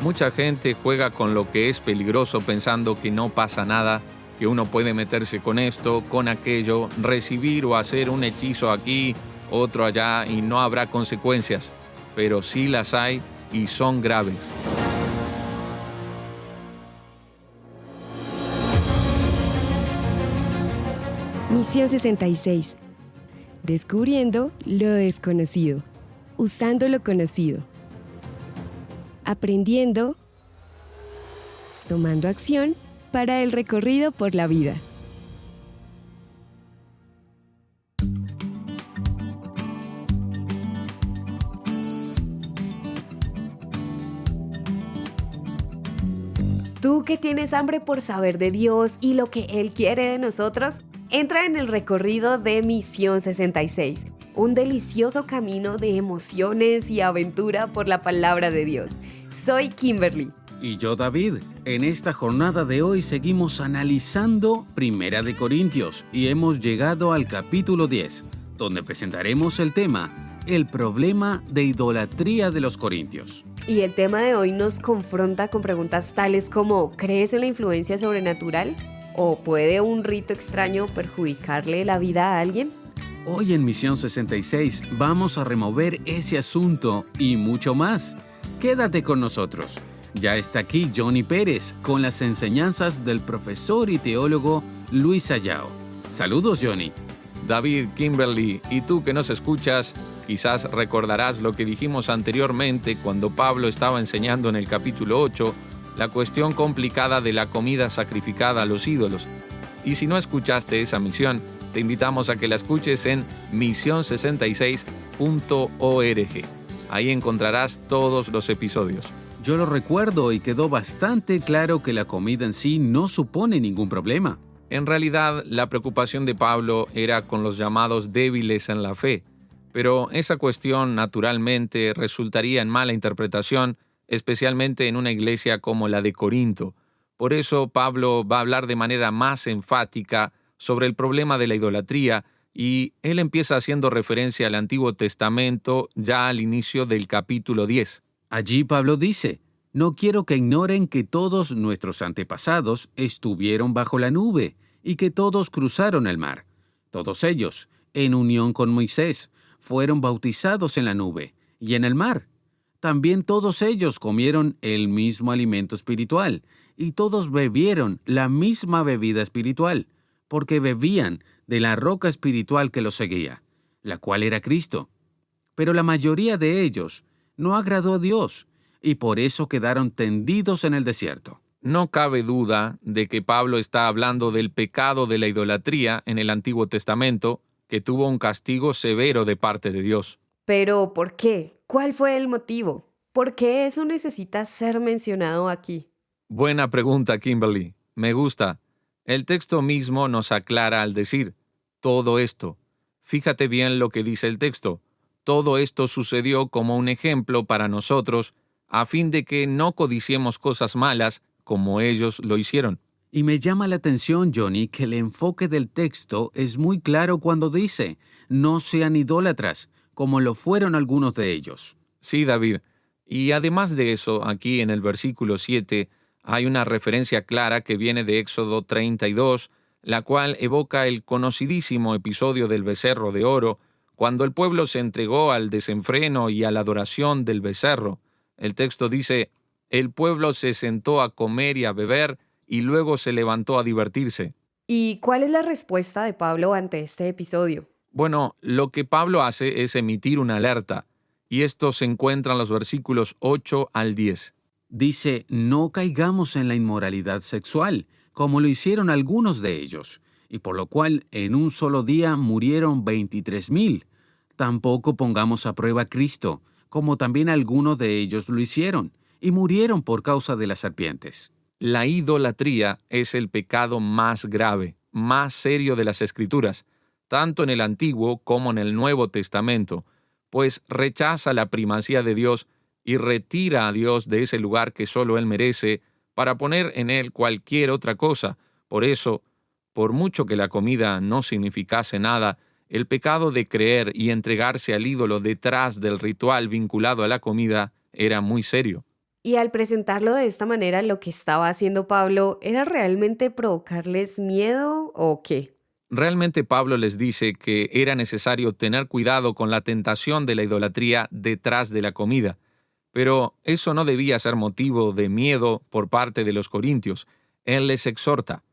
Mucha gente juega con lo que es peligroso pensando que no pasa nada, que uno puede meterse con esto, con aquello, recibir o hacer un hechizo aquí, otro allá y no habrá consecuencias. Pero sí las hay y son graves. Misión 66. Descubriendo lo desconocido. Usando lo conocido. Aprendiendo. Tomando acción para el recorrido por la vida. ¿Tú que tienes hambre por saber de Dios y lo que Él quiere de nosotros? Entra en el recorrido de Misión 66, un delicioso camino de emociones y aventura por la palabra de Dios. Soy Kimberly. Y yo, David. En esta jornada de hoy seguimos analizando Primera de Corintios y hemos llegado al capítulo 10, donde presentaremos el tema, el problema de idolatría de los corintios. Y el tema de hoy nos confronta con preguntas tales como ¿crees en la influencia sobrenatural? ¿O puede un rito extraño perjudicarle la vida a alguien? Hoy en Misión 66 vamos a remover ese asunto y mucho más. Quédate con nosotros. Ya está aquí Johnny Pérez con las enseñanzas del profesor y teólogo Luis Ayao. Saludos, Johnny. David, Kimberly, y tú que nos escuchas, quizás recordarás lo que dijimos anteriormente cuando Pablo estaba enseñando en el capítulo 8 la cuestión complicada de la comida sacrificada a los ídolos. Y si no escuchaste esa misión, te invitamos a que la escuches en mision66.org. Ahí encontrarás todos los episodios. Yo lo recuerdo y quedó bastante claro que la comida en sí no supone ningún problema. En realidad, la preocupación de Pablo era con los llamados débiles en la fe, pero esa cuestión naturalmente resultaría en mala interpretación, especialmente en una iglesia como la de Corinto. Por eso Pablo va a hablar de manera más enfática sobre el problema de la idolatría y él empieza haciendo referencia al Antiguo Testamento ya al inicio del capítulo 10. Allí Pablo dice, no quiero que ignoren que todos nuestros antepasados estuvieron bajo la nube y que todos cruzaron el mar. Todos ellos, en unión con Moisés, fueron bautizados en la nube y en el mar. También todos ellos comieron el mismo alimento espiritual y todos bebieron la misma bebida espiritual, porque bebían de la roca espiritual que los seguía, la cual era Cristo. Pero la mayoría de ellos no agradó a Dios y por eso quedaron tendidos en el desierto. No cabe duda de que Pablo está hablando del pecado de la idolatría en el Antiguo Testamento, que tuvo un castigo severo de parte de Dios. Pero, ¿por qué? ¿Cuál fue el motivo? ¿Por qué eso necesita ser mencionado aquí? Buena pregunta, Kimberly. Me gusta. El texto mismo nos aclara al decir, todo esto. Fíjate bien lo que dice el texto. Todo esto sucedió como un ejemplo para nosotros, a fin de que no codiciemos cosas malas como ellos lo hicieron. Y me llama la atención, Johnny, que el enfoque del texto es muy claro cuando dice, no sean idólatras, como lo fueron algunos de ellos. Sí, David. Y además de eso, aquí en el versículo 7, hay una referencia clara que viene de Éxodo 32, la cual evoca el conocidísimo episodio del becerro de oro, cuando el pueblo se entregó al desenfreno y a la adoración del becerro. El texto dice, el pueblo se sentó a comer y a beber, y luego se levantó a divertirse. ¿Y cuál es la respuesta de Pablo ante este episodio? Bueno, lo que Pablo hace es emitir una alerta, y esto se encuentra en los versículos 8 al 10. Dice, no caigamos en la inmoralidad sexual, como lo hicieron algunos de ellos, y por lo cual en un solo día murieron 23,000. Tampoco pongamos a prueba a Cristo, como también algunos de ellos lo hicieron, y murieron por causa de las serpientes. La idolatría es el pecado más grave, más serio de las Escrituras, tanto en el Antiguo como en el Nuevo Testamento, pues rechaza la primacía de Dios y retira a Dios de ese lugar que solo Él merece para poner en Él cualquier otra cosa. Por eso, por mucho que la comida no significase nada, el pecado de creer y entregarse al ídolo detrás del ritual vinculado a la comida era muy serio. Y al presentarlo de esta manera, lo que estaba haciendo Pablo era realmente provocarles miedo ¿o qué? Realmente Pablo les dice que era necesario tener cuidado con la tentación de la idolatría detrás de la comida, pero eso no debía ser motivo de miedo por parte de los corintios. Él les exhorta: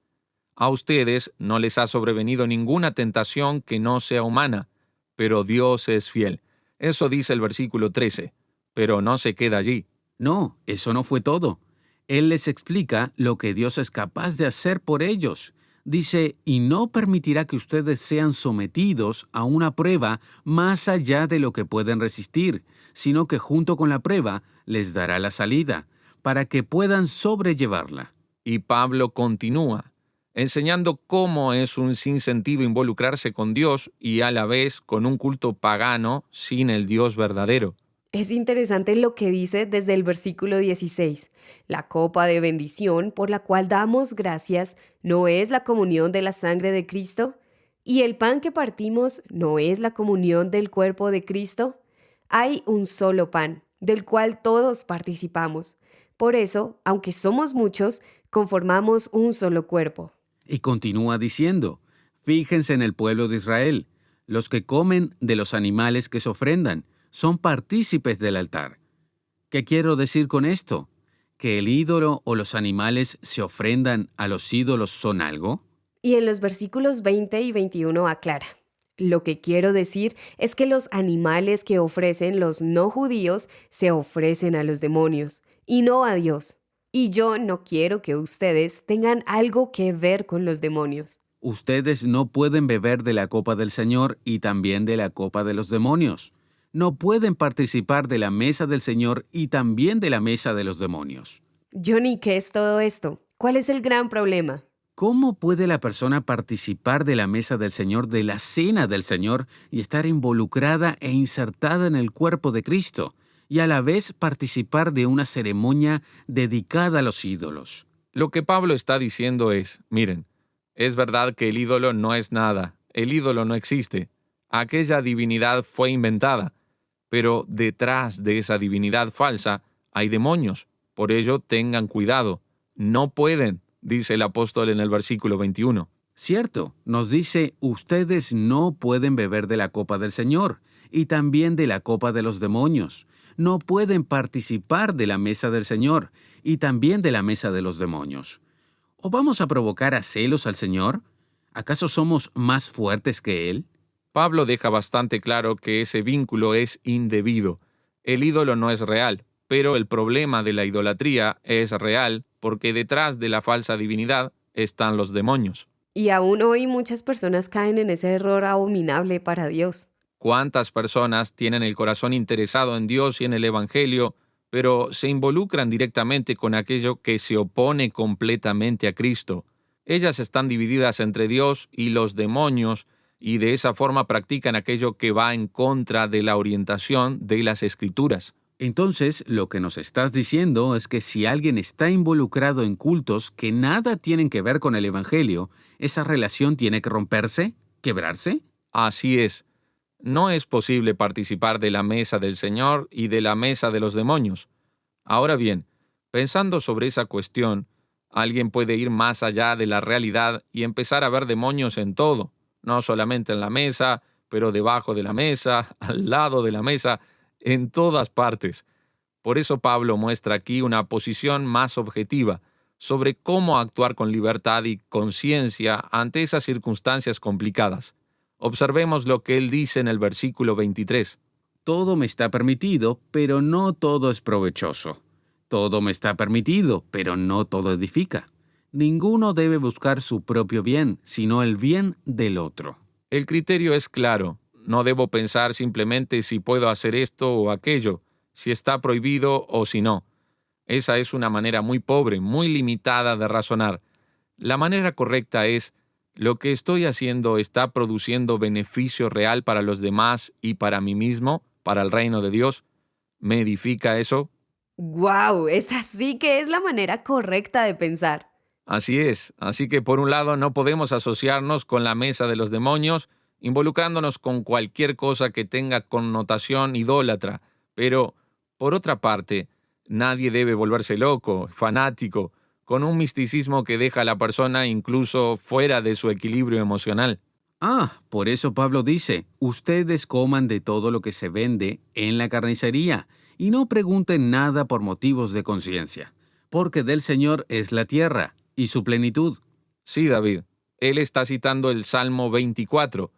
a ustedes no les ha sobrevenido ninguna tentación que no sea humana, pero Dios es fiel. Eso dice el versículo 13, pero no se queda allí. No, eso no fue todo. Él les explica lo que Dios es capaz de hacer por ellos. Dice, y no permitirá que ustedes sean sometidos a una prueba más allá de lo que pueden resistir, sino que junto con la prueba les dará la salida, para que puedan sobrellevarla. Y Pablo continúa, enseñando cómo es un sinsentido involucrarse con Dios y a la vez con un culto pagano sin el Dios verdadero. Es interesante lo que dice desde el versículo 16. La copa de bendición por la cual damos gracias no es la comunión de la sangre de Cristo, y el pan que partimos no es la comunión del cuerpo de Cristo. Hay un solo pan, del cual todos participamos. Por eso, aunque somos muchos, conformamos un solo cuerpo. Y continúa diciendo, fíjense en el pueblo de Israel, los que comen de los animales que se ofrendan, son partícipes del altar. ¿Qué quiero decir con esto? ¿Que el ídolo o los animales se ofrendan a los ídolos son algo? Y en los versículos 20 y 21 aclara: lo que quiero decir es que los animales que ofrecen los no judíos se ofrecen a los demonios y no a Dios. Y yo no quiero que ustedes tengan algo que ver con los demonios. Ustedes no pueden beber de la copa del Señor y también de la copa de los demonios. No pueden participar de la mesa del Señor y también de la mesa de los demonios. Johnny, ¿qué es todo esto? ¿Cuál es el gran problema? ¿Cómo puede la persona participar de la mesa del Señor, de la cena del Señor, y estar involucrada e insertada en el cuerpo de Cristo, y a la vez participar de una ceremonia dedicada a los ídolos? Lo que Pablo está diciendo es, miren, es verdad que el ídolo no es nada, el ídolo no existe, aquella divinidad fue inventada, pero detrás de esa divinidad falsa hay demonios, por ello tengan cuidado, no pueden, dice el apóstol en el versículo 21. Cierto, nos dice, ustedes no pueden beber de la copa del Señor y también de la copa de los demonios. No pueden participar de la mesa del Señor y también de la mesa de los demonios. ¿O vamos a provocar a celos al Señor? ¿Acaso somos más fuertes que Él? Pablo deja bastante claro que ese vínculo es indebido. El ídolo no es real, pero el problema de la idolatría es real porque detrás de la falsa divinidad están los demonios. Y aún hoy muchas personas caen en ese error abominable para Dios. ¿Cuántas personas tienen el corazón interesado en Dios y en el Evangelio, pero se involucran directamente con aquello que se opone completamente a Cristo? Ellas están divididas entre Dios y los demonios, y de esa forma practican aquello que va en contra de la orientación de las Escrituras. Entonces, lo que nos estás diciendo es que si alguien está involucrado en cultos que nada tienen que ver con el Evangelio, ¿esa relación tiene que romperse? ¿Quebrarse? Así es. No es posible participar de la mesa del Señor y de la mesa de los demonios. Ahora bien, pensando sobre esa cuestión, alguien puede ir más allá de la realidad y empezar a ver demonios en todo. No solamente en la mesa, pero debajo de la mesa, al lado de la mesa, en todas partes. Por eso Pablo muestra aquí una posición más objetiva sobre cómo actuar con libertad y conciencia ante esas circunstancias complicadas. Observemos lo que él dice en el versículo 23. Todo me está permitido, pero no todo es provechoso. Todo me está permitido, pero no todo edifica. Ninguno debe buscar su propio bien, sino el bien del otro. El criterio es claro. No debo pensar simplemente si puedo hacer esto o aquello, si está prohibido o si no. Esa es una manera muy pobre, muy limitada de razonar. La manera correcta es, ¿lo que estoy haciendo está produciendo beneficio real para los demás y para mí mismo, para el reino de Dios? ¿Me edifica eso? ¡Guau! Esa sí que es la manera correcta de pensar. Así es. Así que por un lado no podemos asociarnos con la mesa de los demonios, involucrándonos con cualquier cosa que tenga connotación idólatra. Pero, por otra parte, Nadie debe volverse loco, fanático, con un misticismo que deja a la persona incluso fuera de su equilibrio emocional. Por eso Pablo dice, ustedes coman de todo lo que se vende en la carnicería y no pregunten nada por motivos de conciencia, porque del Señor es la tierra y su plenitud. Sí, David, él está citando el Salmo 24.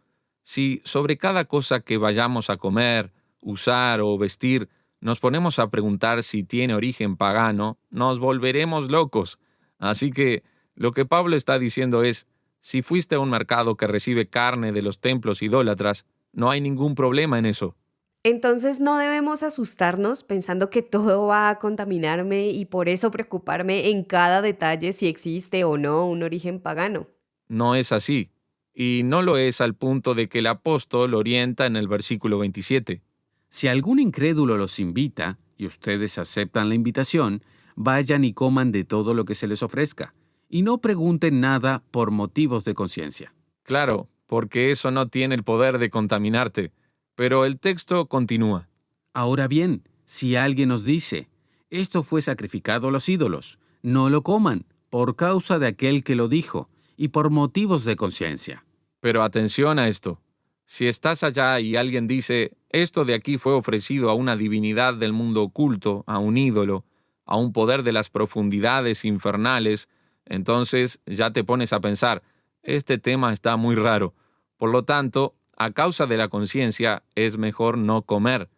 Si sobre cada cosa que vayamos a comer, usar o vestir, nos ponemos a preguntar si tiene origen pagano, nos volveremos locos. Así que lo que Pablo está diciendo es, si fuiste a un mercado que recibe carne de los templos idólatras, no hay ningún problema en eso. Entonces no debemos asustarnos pensando que todo va a contaminarme y por eso preocuparme en cada detalle si existe o no un origen pagano. No es así. Y no lo es al punto de que el apóstol orienta en el versículo 27. Si algún incrédulo los invita y ustedes aceptan la invitación, vayan y coman de todo lo que se les ofrezca, y no pregunten nada por motivos de conciencia. Claro, porque eso no tiene el poder de contaminarte. Pero el texto continúa. Ahora bien, si alguien os dice, esto fue sacrificado a los ídolos, no lo coman, por causa de aquel que lo dijo, y por motivos de conciencia. Pero atención a esto. Si estás allá y alguien dice, esto de aquí fue ofrecido a una divinidad del mundo oculto, a un ídolo, a un poder de las profundidades infernales, entonces ya te pones a pensar, este tema está muy raro. Por lo tanto, a causa de la conciencia, es mejor no comer.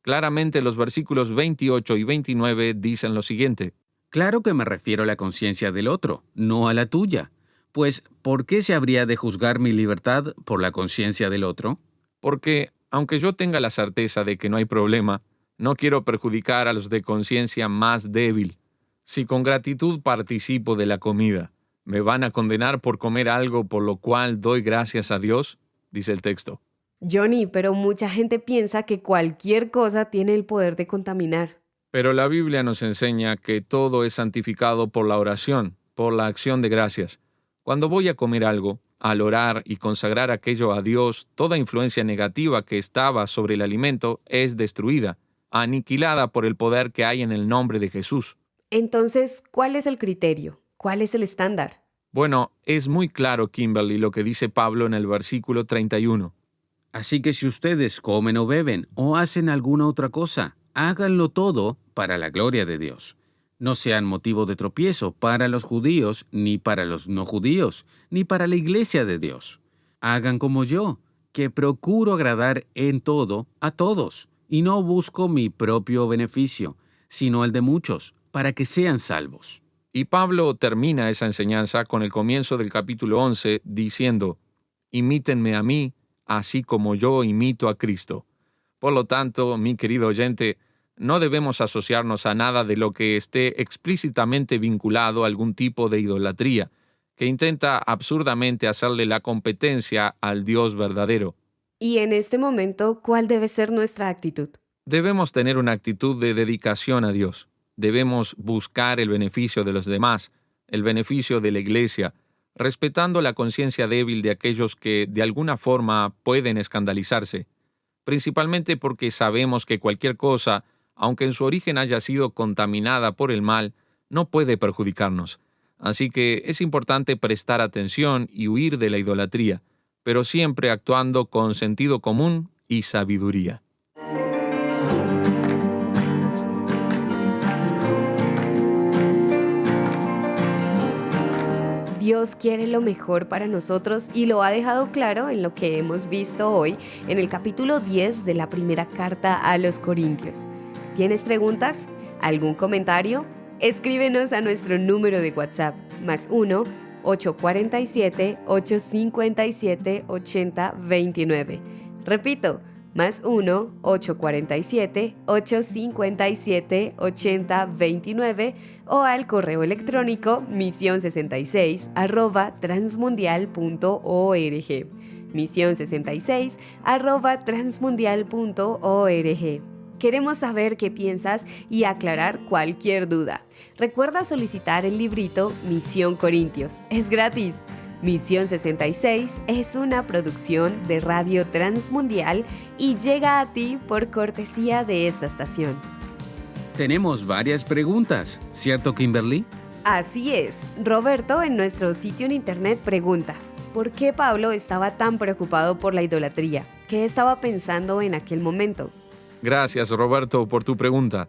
Claramente los versículos 28 y 29 dicen lo siguiente. Claro que me refiero a la conciencia del otro, no a la tuya. Pues, ¿por qué se habría de juzgar mi libertad por la conciencia del otro? Porque, aunque yo tenga la certeza de que no hay problema, no quiero perjudicar a los de conciencia más débil. Si con gratitud participo de la comida, ¿me van a condenar por comer algo por lo cual doy gracias a Dios? Dice el texto. Johnny, pero mucha gente piensa que cualquier cosa tiene el poder de contaminar. Pero la Biblia nos enseña que todo es santificado por la oración, por la acción de gracias. Cuando voy a comer algo, al orar y consagrar aquello a Dios, toda influencia negativa que estaba sobre el alimento es destruida, aniquilada por el poder que hay en el nombre de Jesús. Entonces, ¿cuál es el criterio? ¿Cuál es el estándar? Bueno, es muy claro, Kimberly, lo que dice Pablo en el versículo 31. Así que si ustedes comen o beben o hacen alguna otra cosa, háganlo todo para la gloria de Dios. No sean motivo de tropiezo para los judíos, ni para los no judíos, ni para la iglesia de Dios. Hagan como yo, que procuro agradar en todo a todos, y no busco mi propio beneficio, sino el de muchos, para que sean salvos. Y Pablo termina esa enseñanza con el comienzo del capítulo 11 diciendo, imítenme a mí, así como yo imito a Cristo. Por lo tanto, mi querido oyente, no debemos asociarnos a nada de lo que esté explícitamente vinculado a algún tipo de idolatría, que intenta absurdamente hacerle la competencia al Dios verdadero. Y en este momento, ¿cuál debe ser nuestra actitud? Debemos tener una actitud de dedicación a Dios. Debemos buscar el beneficio de los demás, el beneficio de la iglesia, respetando la conciencia débil de aquellos que de alguna forma pueden escandalizarse, principalmente porque sabemos que cualquier cosa, aunque en su origen haya sido contaminada por el mal, no puede perjudicarnos. Así que es importante prestar atención y huir de la idolatría, pero siempre actuando con sentido común y sabiduría. Dios quiere lo mejor para nosotros y lo ha dejado claro en lo que hemos visto hoy en el capítulo 10 de la primera carta a los Corintios. ¿Tienes preguntas? ¿Algún comentario? Escríbenos a nuestro número de WhatsApp, +1 847 857 8029. Repito, +1 847 857 8029 o al correo electrónico mision66@transmundial.org. mision66@transmundial.org. Queremos saber qué piensas y aclarar cualquier duda. Recuerda solicitar el librito Misión Corintios. Es gratis. Misión 66 es una producción de Radio Transmundial y llega a ti por cortesía de esta estación. Tenemos varias preguntas, ¿cierto, Kimberly? Así es. Roberto en nuestro sitio en internet pregunta, ¿por qué Pablo estaba tan preocupado por la idolatría? ¿Qué estaba pensando en aquel momento? Gracias, Roberto, por tu pregunta.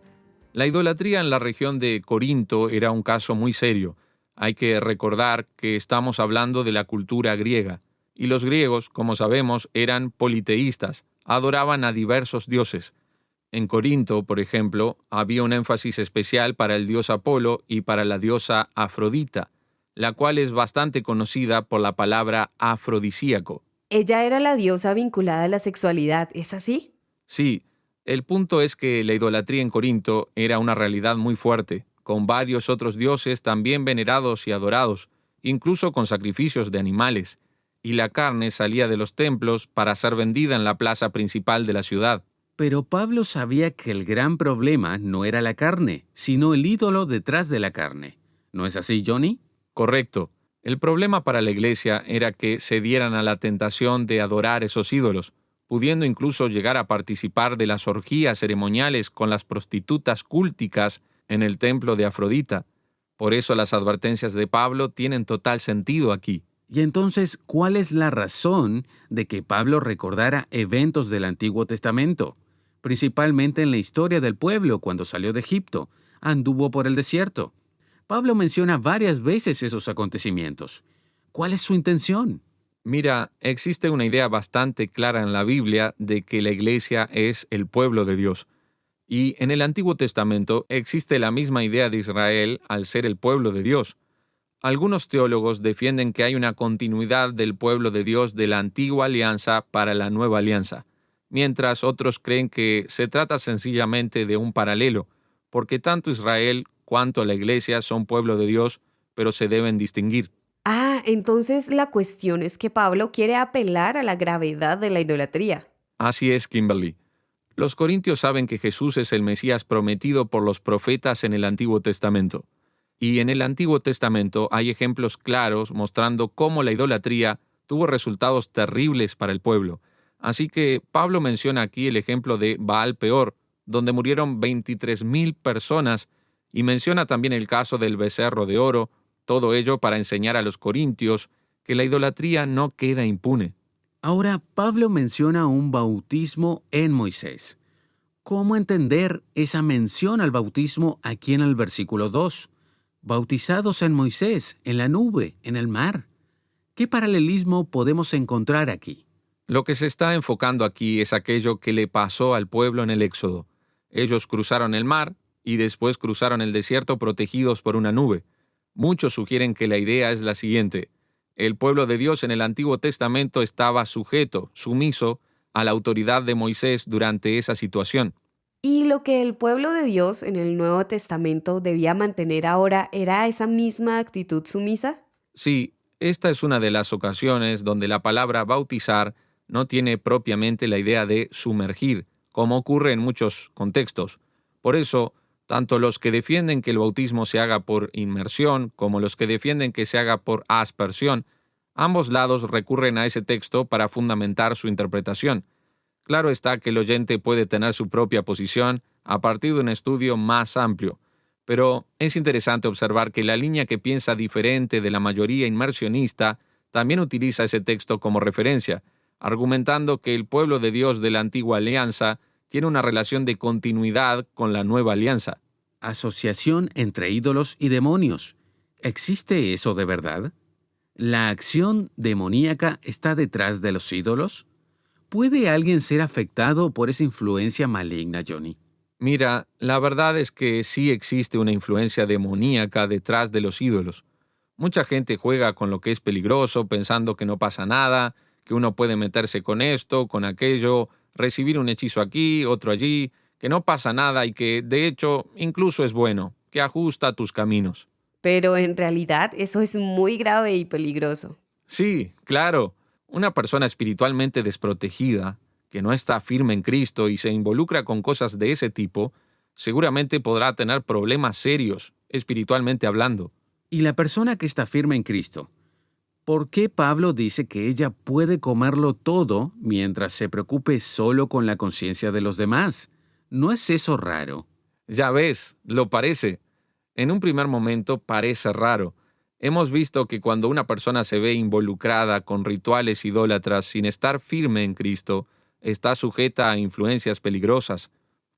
La idolatría en la región de Corinto era un caso muy serio. Hay que recordar que estamos hablando de la cultura griega. Y los griegos, como sabemos, eran politeístas, adoraban a diversos dioses. En Corinto, por ejemplo, había un énfasis especial para el dios Apolo y para la diosa Afrodita, la cual es bastante conocida por la palabra afrodisíaco. Ella era la diosa vinculada a la sexualidad, ¿es así? Sí, el punto es que la idolatría en Corinto era una realidad muy fuerte, con varios otros dioses también venerados y adorados, incluso con sacrificios de animales, y la carne salía de los templos para ser vendida en la plaza principal de la ciudad. Pero Pablo sabía que el gran problema no era la carne, sino el ídolo detrás de la carne. ¿No es así, Johnny? Correcto. El problema para la iglesia era que se dieran a la tentación de adorar esos ídolos, pudiendo incluso llegar a participar de las orgías ceremoniales con las prostitutas cúlticas en el templo de Afrodita. Por eso las advertencias de Pablo tienen total sentido aquí. Y entonces, ¿cuál es la razón de que Pablo recordara eventos del Antiguo Testamento? Principalmente en la historia del pueblo cuando salió de Egipto, anduvo por el desierto. Pablo menciona varias veces esos acontecimientos. ¿Cuál es su intención? Mira, existe una idea bastante clara en la Biblia de que la iglesia es el pueblo de Dios. Y en el Antiguo Testamento existe la misma idea de Israel al ser el pueblo de Dios. Algunos teólogos defienden que hay una continuidad del pueblo de Dios de la antigua alianza para la nueva alianza, mientras otros creen que se trata sencillamente de un paralelo, porque tanto Israel cuanto la iglesia son pueblo de Dios, pero se deben distinguir. Ah, entonces la cuestión es que Pablo quiere apelar a la gravedad de la idolatría. Así es, Kimberly. Los corintios saben que Jesús es el Mesías prometido por los profetas en el Antiguo Testamento. Y en el Antiguo Testamento hay ejemplos claros mostrando cómo la idolatría tuvo resultados terribles para el pueblo. Así que Pablo menciona aquí el ejemplo de Baal Peor, donde murieron 23,000 personas, y menciona también el caso del becerro de oro, todo ello para enseñar a los corintios que la idolatría no queda impune. Ahora, Pablo menciona un bautismo en Moisés. ¿Cómo entender esa mención al bautismo aquí en el versículo 2? Bautizados en Moisés, en la nube, en el mar. ¿Qué paralelismo podemos encontrar aquí? Lo que se está enfocando aquí es aquello que le pasó al pueblo en el Éxodo. Ellos cruzaron el mar y después cruzaron el desierto protegidos por una nube. Muchos sugieren que la idea es la siguiente. El pueblo de Dios en el Antiguo Testamento estaba sujeto, sumiso, a la autoridad de Moisés durante esa situación. Y lo que el pueblo de Dios en el Nuevo Testamento debía mantener ahora era esa misma actitud sumisa. Sí, esta es una de las ocasiones donde la palabra bautizar no tiene propiamente la idea de sumergir, como ocurre en muchos contextos. Por eso, tanto los que defienden que el bautismo se haga por inmersión como los que defienden que se haga por aspersión, ambos lados recurren a ese texto para fundamentar su interpretación. Claro está que el oyente puede tener su propia posición a partir de un estudio más amplio, pero es interesante observar que la línea que piensa diferente de la mayoría inmersionista también utiliza ese texto como referencia, argumentando que el pueblo de Dios de la antigua alianza tiene una relación de continuidad con la nueva alianza. Asociación entre ídolos y demonios. ¿Existe eso de verdad? ¿La acción demoníaca está detrás de los ídolos? ¿Puede alguien ser afectado por esa influencia maligna, Johnny? Mira, la verdad es que sí existe una influencia demoníaca detrás de los ídolos. Mucha gente juega con lo que es peligroso, pensando que no pasa nada, que uno puede meterse con esto, con aquello, recibir un hechizo aquí, otro allí, que no pasa nada y que, de hecho, incluso es bueno, que ajusta tus caminos. Pero en realidad eso es muy grave y peligroso. Sí, claro. Una persona espiritualmente desprotegida, que no está firme en Cristo y se involucra con cosas de ese tipo, seguramente podrá tener problemas serios, espiritualmente hablando. ¿Y la persona que está firme en Cristo? ¿Por qué Pablo dice que ella puede comerlo todo mientras se preocupe solo con la conciencia de los demás? ¿No es eso raro? Ya ves, lo parece. En un primer momento parece raro. Hemos visto que cuando una persona se ve involucrada con rituales idólatras sin estar firme en Cristo, está sujeta a influencias peligrosas.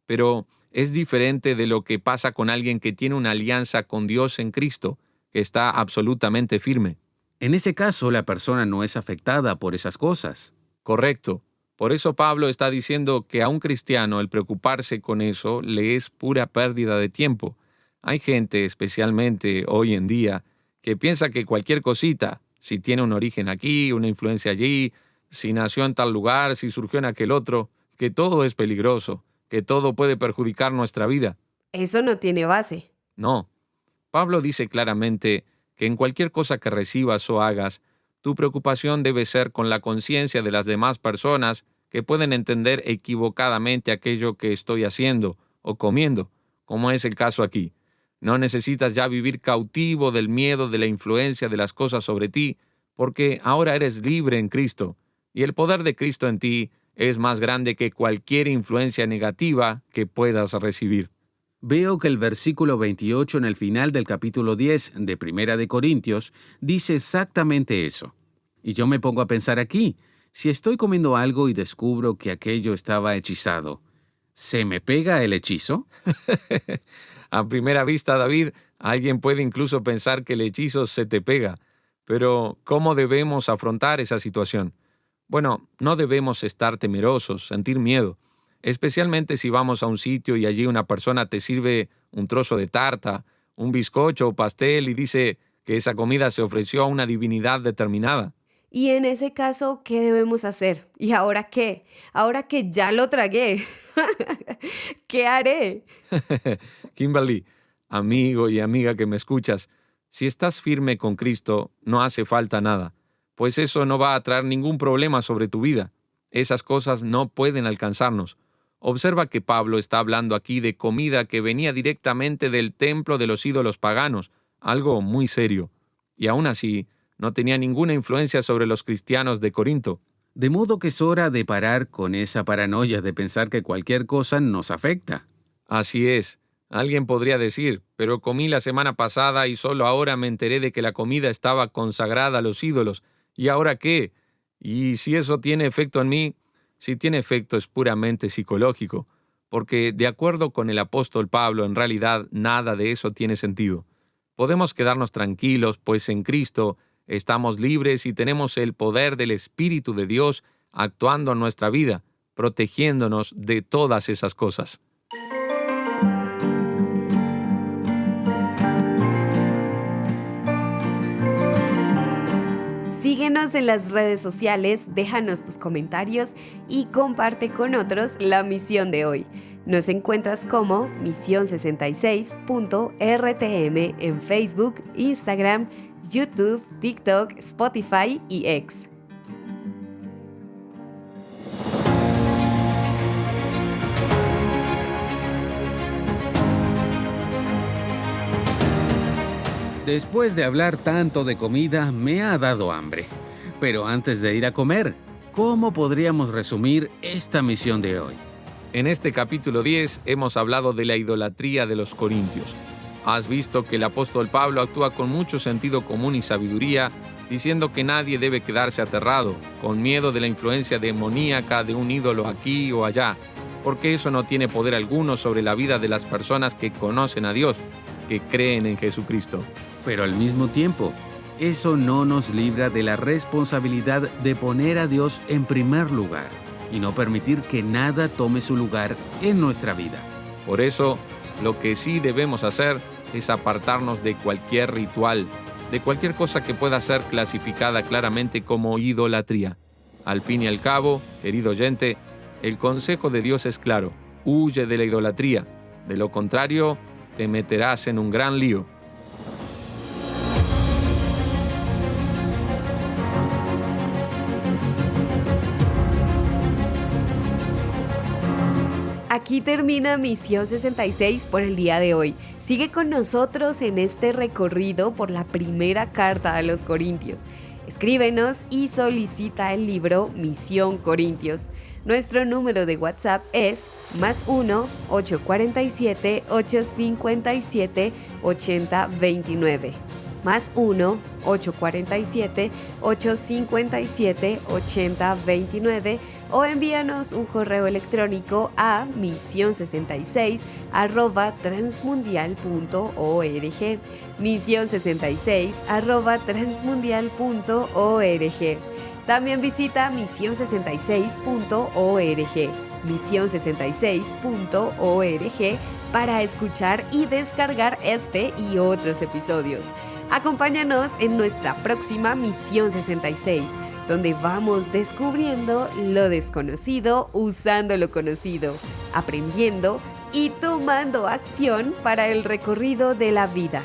Pero es diferente de lo que pasa con alguien que tiene una alianza con Dios en Cristo, que está absolutamente firme. En ese caso, la persona no es afectada por esas cosas. Correcto. Por eso Pablo está diciendo que a un cristiano el preocuparse con eso le es pura pérdida de tiempo. Hay gente, especialmente hoy en día, que piensa que cualquier cosita, si tiene un origen aquí, una influencia allí, si nació en tal lugar, si surgió en aquel otro, que todo es peligroso, que todo puede perjudicar nuestra vida. Eso no tiene base. No. Pablo dice claramente que en cualquier cosa que recibas o hagas, tu preocupación debe ser con la conciencia de las demás personas que pueden entender equivocadamente aquello que estoy haciendo o comiendo, como es el caso aquí. No necesitas ya vivir cautivo del miedo de la influencia de las cosas sobre ti, porque ahora eres libre en Cristo, y el poder de Cristo en ti es más grande que cualquier influencia negativa que puedas recibir. Veo que el versículo 28 en el final del capítulo 10 de Primera de Corintios dice exactamente eso. Y yo me pongo a pensar aquí, si estoy comiendo algo y descubro que aquello estaba hechizado, ¿se me pega el hechizo? A primera vista, David, alguien puede incluso pensar que el hechizo se te pega. Pero, ¿cómo debemos afrontar esa situación? Bueno, no debemos estar temerosos, sentir miedo. Especialmente si vamos a un sitio y allí una persona te sirve un trozo de tarta, un bizcocho o pastel y dice que esa comida se ofreció a una divinidad determinada. Y en ese caso, ¿qué debemos hacer? ¿Y ahora qué? Ahora que ya lo tragué, ¿qué haré? Kimberly, amigo y amiga que me escuchas, si estás firme con Cristo, no hace falta nada, pues eso no va a traer ningún problema sobre tu vida. Esas cosas no pueden alcanzarnos. Observa que Pablo está hablando aquí de comida que venía directamente del templo de los ídolos paganos, algo muy serio. Y aún así, no tenía ninguna influencia sobre los cristianos de Corinto. De modo que es hora de parar con esa paranoia de pensar que cualquier cosa nos afecta. Así es. Alguien podría decir, pero comí la semana pasada y solo ahora me enteré de que la comida estaba consagrada a los ídolos. ¿Y ahora qué? ¿Y si eso tiene efecto en mí? Si tiene efecto es puramente psicológico, porque de acuerdo con el apóstol Pablo, en realidad nada de eso tiene sentido. Podemos quedarnos tranquilos, pues en Cristo estamos libres y tenemos el poder del Espíritu de Dios actuando en nuestra vida, protegiéndonos de todas esas cosas. Síguenos en las redes sociales, déjanos tus comentarios y comparte con otros la misión de hoy. Nos encuentras como misión66.rtm en Facebook, Instagram, YouTube, TikTok, Spotify y X. Después de hablar tanto de comida, me ha dado hambre. Pero antes de ir a comer, ¿cómo podríamos resumir esta misión de hoy? En este capítulo 10 hemos hablado de la idolatría de los corintios. Has visto que el apóstol Pablo actúa con mucho sentido común y sabiduría, diciendo que nadie debe quedarse aterrado, con miedo de la influencia demoníaca de un ídolo aquí o allá, porque eso no tiene poder alguno sobre la vida de las personas que conocen a Dios, que creen en Jesucristo. Pero al mismo tiempo, eso no nos libra de la responsabilidad de poner a Dios en primer lugar y no permitir que nada tome su lugar en nuestra vida. Por eso, lo que sí debemos hacer es apartarnos de cualquier ritual, de cualquier cosa que pueda ser clasificada claramente como idolatría. Al fin y al cabo, querido oyente, el consejo de Dios es claro: huye de la idolatría. De lo contrario, te meterás en un gran lío. Aquí termina Misión 66 por el día de hoy. Sigue con nosotros en este recorrido por la primera carta a los Corintios. Escríbenos y solicita el libro Misión Corintios. Nuestro número de WhatsApp es +1 847 857 8029. +1 847 857 8029 o envíanos un correo electrónico a mision66@transmundial.org. mision66@transmundial.org. También visita mision66.org. mision66.org para escuchar y descargar este y otros episodios. Acompáñanos en nuestra próxima Misión 66, donde vamos descubriendo lo desconocido usando lo conocido, aprendiendo y tomando acción para el recorrido de la vida.